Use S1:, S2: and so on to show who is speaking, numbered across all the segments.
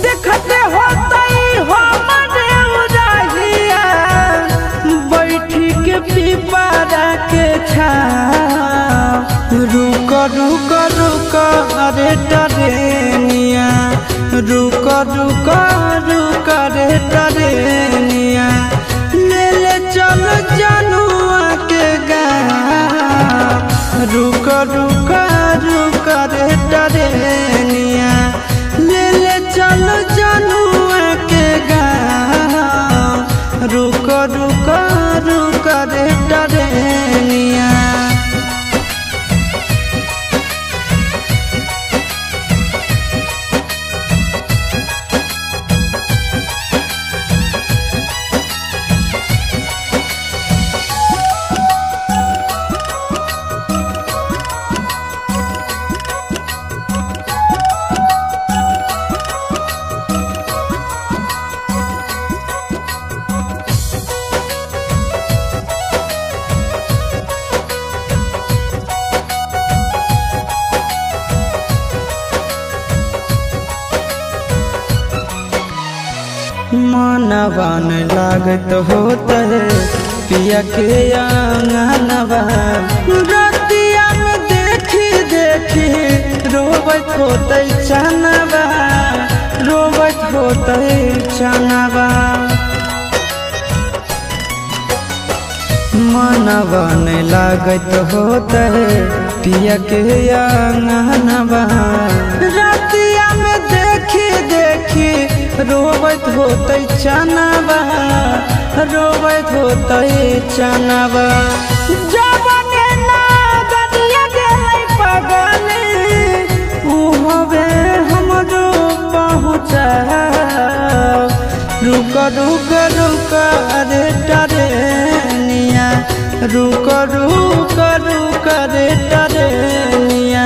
S1: देखते होतई हमरे उदाहिया बैठी के पिपरा के छाँव। रुक रुक रुक रे टरेनिया, रुक रुक रुक रे टरेनिया, ले ले चल जनुआ के गाँव। रुक रुक रुक रे टरेनिया, ले ले चल जनुआ के गाँव। रुक रुक रुक रे टरेनिया। मनवा न लागत होता है पिया के आंगनवा। रतिया में देखी देखी रोबत होते चनवा, रोबत होते चनवा। मनवा न लागत होता है पिया के आंगनवा। रतिया में देखी देखी रोबत होते चनवा, रोबत होते चनवा। जबने नागरिया गेलै पगले उहबे हमरो पहुँचा। रुक रुक रुक रे टरेनिया, रुक रुक रुक रे टरेनिया,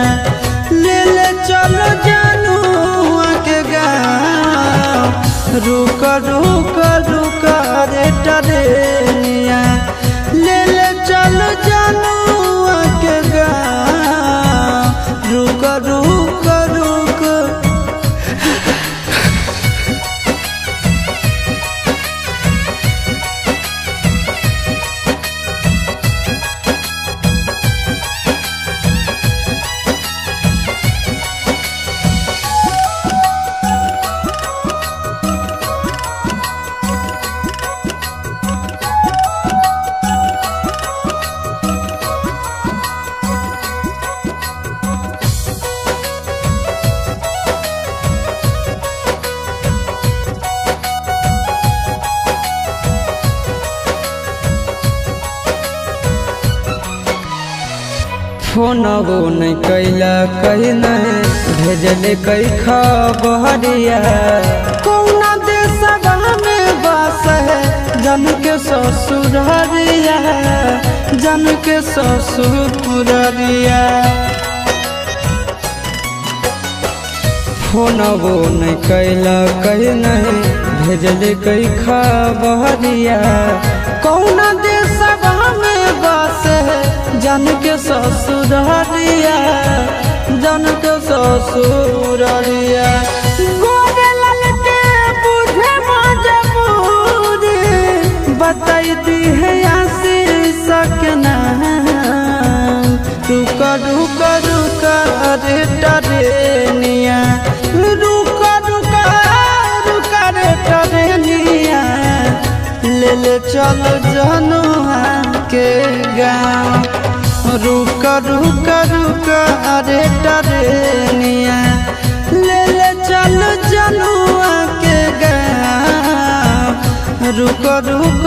S1: ले ले चलो जनुआ के गाँव। रुक रुक रुक रे टरेनिया, ले ले चलो जनुआ के गाँव। रुक रुक रुक। फोनबो नहीं कैला कहीं नहीं भेजले कई खबरिया। कौना देशवा में बस है जन के ससुररिया, जन के ससुररिया। फोनबो नहीं कैला कहीं नहीं भेजले कई खबरिया। कौना देशवा में बस है जन के ससुररिया, जन के ससुररिया। गोरे ललके बुझे मजबूरी बताई दी है आशीष के नाम। रुक रुक रुक रे टरेनिया, रुक रुक रुक रे टरेनिया, ले ले चलो जनुआ के गाँव। रुक रुक रुक रे टरेनिया, ले ले चलो जनुआ के गाँव। रुक रुक